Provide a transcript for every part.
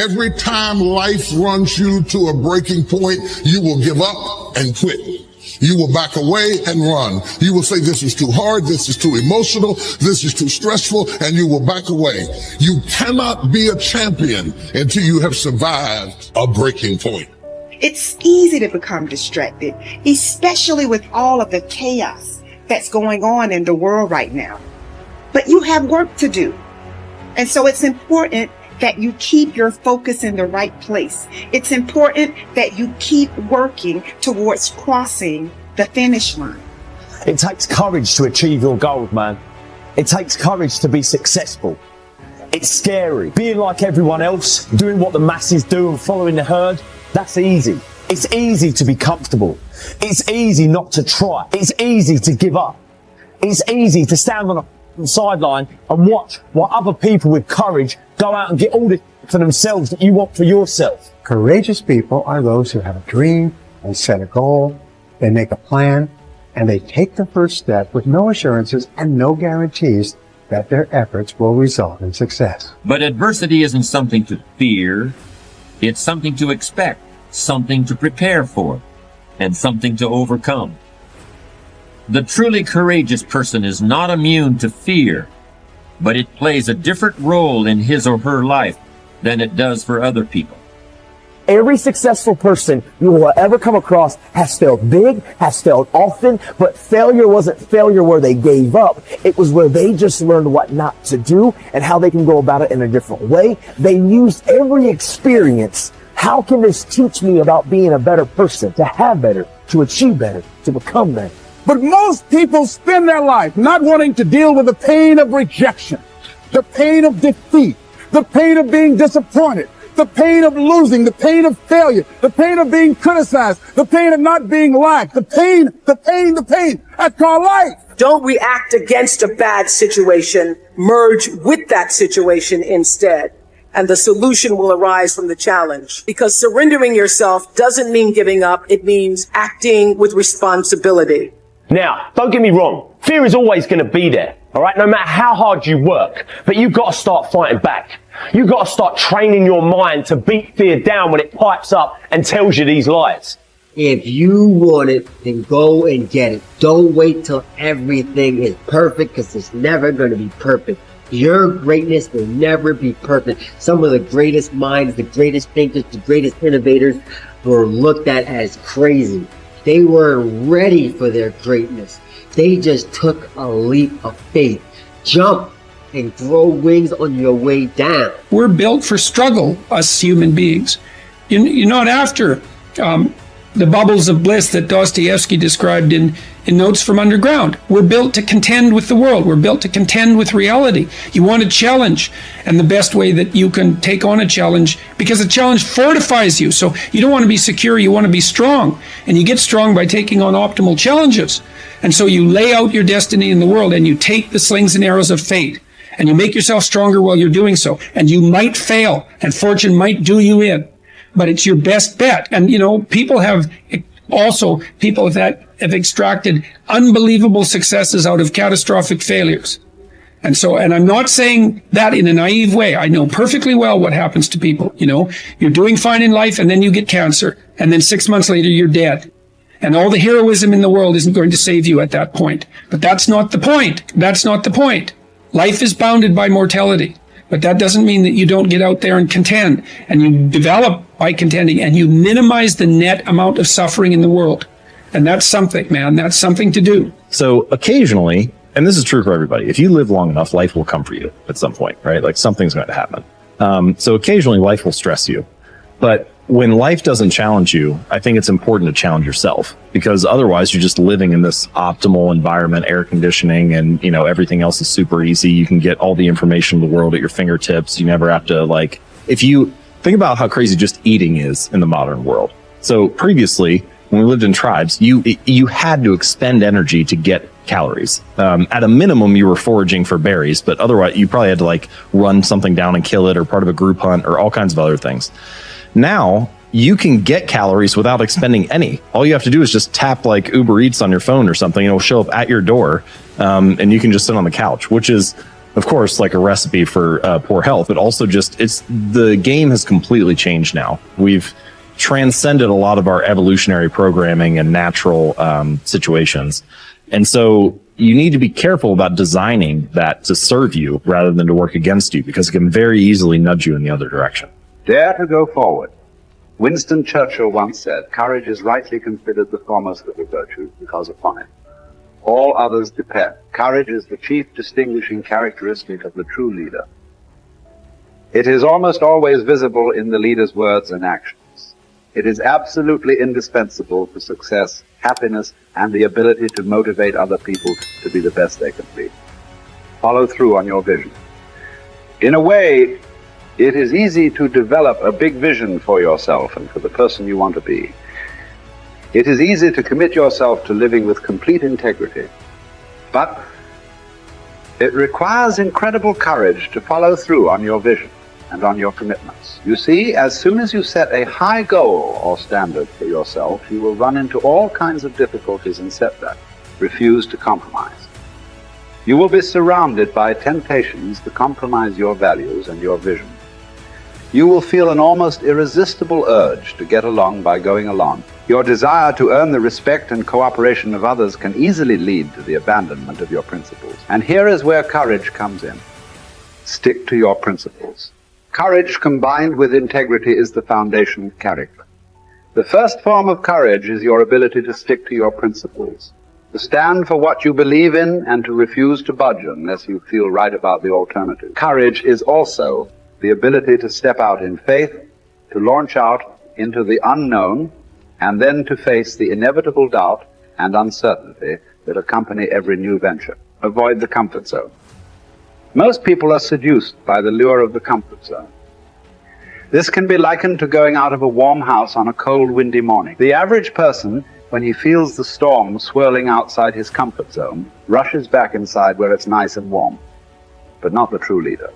Every time life runs you to a breaking point, you will give up and quit. You will back away and run. You will say, this is too hard, this is too emotional, this is too stressful, and you will back away. You cannot be a champion until you have survived a breaking point. It's easy to become distracted, especially with all of the chaos that's going on in the world right now. But you have work to do. And so it's important that you keep your focus in the right place. It's important that you keep working towards crossing the finish line. It takes courage to achieve your goals, man. It takes courage to be successful. It's scary. Being like everyone else, doing what the masses do and following the herd, that's easy. It's easy to be comfortable. It's easy not to try. It's easy to give up. It's easy to stand on the sideline and watch while other people with courage go out and get all this for themselves that you want for yourself. Courageous people are those who have a dream and set a goal, they make a plan, and they take the first step with no assurances and no guarantees that their efforts will result in success. But adversity isn't something to fear, it's something to expect, something to prepare for, and something to overcome. The truly courageous person is not immune to fear, but it plays a different role in his or her life than it does for other people. Every successful person you will ever come across has failed big, has failed often, but failure wasn't failure where they gave up. It was where they just learned what not to do and how they can go about it in a different way. They used every experience. How can this teach me about being a better person, to have better, to achieve better, to become better? But most people spend their life not wanting to deal with the pain of rejection, the pain of defeat, the pain of being disappointed, the pain of losing, the pain of failure, the pain of being criticized, the pain of not being liked, the pain. That's called life. Don't react against a bad situation. Merge with that situation instead. And the solution will arise from the challenge. Because surrendering yourself doesn't mean giving up. It means acting with responsibility. Now, don't get me wrong. Fear is always going to be there. All right, no matter how hard you work, but you've got to start fighting back. You've got to start training your mind to beat fear down when it pipes up and tells you these lies. If you want it, then go and get it. Don't wait till everything is perfect, because it's never going to be perfect. Your greatness will never be perfect. Some of the greatest minds, the greatest thinkers, the greatest innovators were looked at as crazy. They weren't ready for their greatness. They just took a leap of faith. Jump and grow wings on your way down. We're built for struggle, us human beings. You're not after the bubbles of bliss that Dostoevsky described in Notes from Underground. We're built to contend with the world. We're built to contend with reality. You want a challenge, and the best way that you can take on a challenge, because a challenge fortifies you. So you don't want to be secure, you want to be strong. And you get strong by taking on optimal challenges. And so you lay out your destiny in the world, and you take the slings and arrows of fate, and you make yourself stronger while you're doing so. And you might fail, and fortune might do you in, but it's your best bet. And, people that have extracted unbelievable successes out of catastrophic failures. And I'm not saying that in a naive way. I know perfectly well what happens to people. You're doing fine in life, and then you get cancer, and then 6 months later you're dead. And all the heroism in the world isn't going to save you at that point. But that's not the point. That's not the point. Life is bounded by mortality. But that doesn't mean that you don't get out there and contend. And you develop by contending, and you minimize the net amount of suffering in the world. And that's something, man. That's something to do. So occasionally, and this is true for everybody, if you live long enough, life will come for you at some point, right? Like something's going to happen. So occasionally life will stress you. But when life doesn't challenge you, I think it's important to challenge yourself, because otherwise you're just living in this optimal environment, air conditioning, and everything else is super easy. You can get all the information in the world at your fingertips. You never have to if you think about how crazy just eating is in the modern world. So previously, when we lived in tribes, you had to expend energy to get calories. At a minimum, you were foraging for berries, but otherwise you probably had to run something down and kill it, or part of a group hunt, or all kinds of other things. Now, you can get calories without expending any. All you have to do is just tap Uber Eats on your phone or something, and it'll show up at your door, and you can just sit on the couch, which is of course, like a recipe for poor health, but also just the game has completely changed now. We've transcended a lot of our evolutionary programming and natural situations. And so you need to be careful about designing that to serve you rather than to work against you, because it can very easily nudge you in the other direction. Dare to go forward. Winston Churchill once said, courage is rightly considered the foremost of the virtues because upon it all others depend. Courage is the chief distinguishing characteristic of the true leader. It is almost always visible in the leader's words and actions. It is absolutely indispensable for success, happiness, and the ability to motivate other people to be the best they can be. Follow through on your vision. In a way, it is easy to develop a big vision for yourself and for the person you want to be. It is easy to commit yourself to living with complete integrity, but it requires incredible courage to follow through on your vision and on your commitments. You see, as soon as you set a high goal or standard for yourself, you will run into all kinds of difficulties and setbacks. Refuse to compromise. You will be surrounded by temptations to compromise your values and your vision. You will feel an almost irresistible urge to get along by going along. Your desire to earn the respect and cooperation of others can easily lead to the abandonment of your principles. And here is where courage comes in. Stick to your principles. Courage combined with integrity is the foundation of character. The first form of courage is your ability to stick to your principles, to stand for what you believe in and to refuse to budge unless you feel right about the alternative. Courage is also the ability to step out in faith, to launch out into the unknown, and then to face the inevitable doubt and uncertainty that accompany every new venture. Avoid the comfort zone. Most people are seduced by the lure of the comfort zone. This can be likened to going out of a warm house on a cold, windy morning. The average person, when he feels the storm swirling outside his comfort zone, rushes back inside where it's nice and warm. But not the true leader.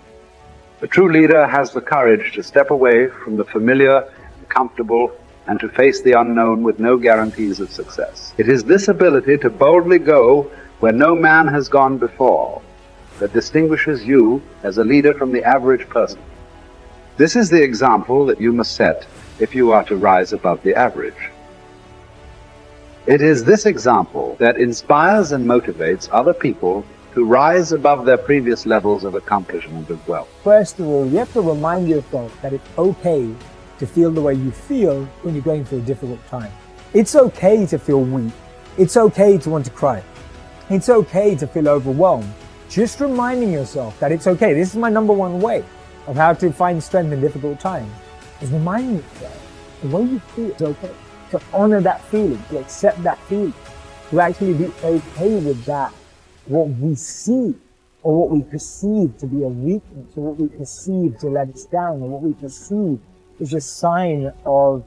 The true leader has the courage to step away from the familiar and comfortable and to face the unknown with no guarantees of success. It is this ability to boldly go where no man has gone before that distinguishes you as a leader from the average person. This is the example that you must set if you are to rise above the average. It is this example that inspires and motivates other people to rise above their previous levels of accomplishment as well. First of all, you have to remind yourself that it's okay to feel the way you feel when you're going through a difficult time. It's okay to feel weak. It's okay to want to cry. It's okay to feel overwhelmed. Just reminding yourself that it's okay. This is my number one way of how to find strength in difficult times, is reminding yourself the way you feel is okay. To honor that feeling, to accept that feeling, to actually be okay with that, what we see or what we perceive to be a weakness, or what we perceive to let us down, or what we perceive is a sign of,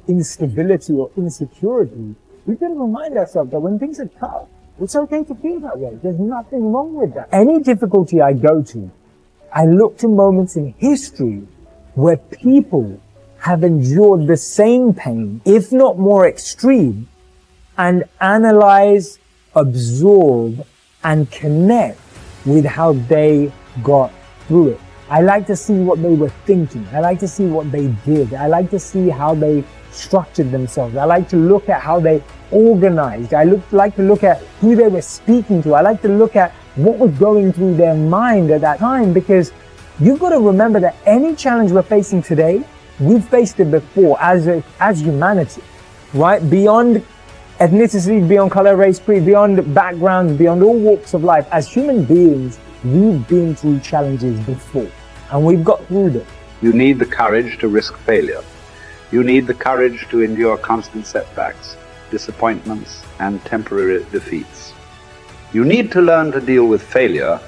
instability or insecurity. We've got to remind ourselves that when things are tough, it's okay to feel that way. There's nothing wrong with that. Any difficulty I go to, I look to moments in history where people have endured the same pain, if not more extreme, and analyze, absorb, and connect with how they got through it. I like to see what they were thinking. I like to see what they did. I like to see how they structured themselves. I like to look at how they organized. I like to look at who they were speaking to. I like to look at what was going through their mind at that time, because you've got to remember that any challenge we're facing today, we've faced it before as humanity, right? Beyond ethnicity, beyond color, race, creed, beyond backgrounds, beyond all walks of life, as human beings, we've been through challenges before, and we've got through them. You need the courage to risk failure. You need the courage to endure constant setbacks, disappointments, and temporary defeats. You need to learn to deal with failure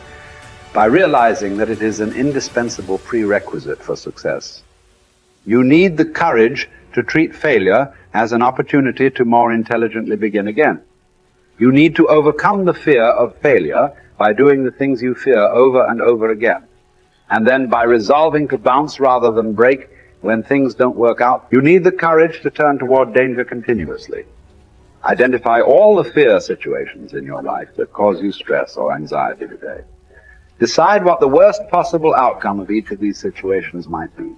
by realizing that it is an indispensable prerequisite for success. You need the courage to treat failure as an opportunity to more intelligently begin again. You need to overcome the fear of failure by doing the things you fear over and over again. And then by resolving to bounce rather than break when things don't work out. You need the courage to turn toward danger continuously. Identify all the fear situations in your life that cause you stress or anxiety today. Decide what the worst possible outcome of each of these situations might be.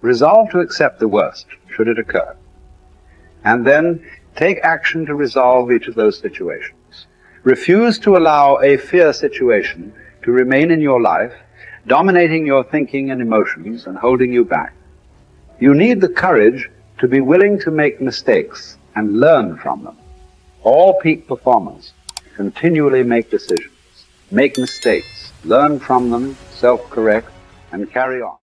Resolve to accept the worst, should it occur. And then take action to resolve each of those situations. Refuse to allow a fear situation to remain in your life, dominating your thinking and emotions and holding you back. You need the courage to be willing to make mistakes and learn from them. All peak performers continually make decisions, make mistakes, learn from them, self-correct, and carry on.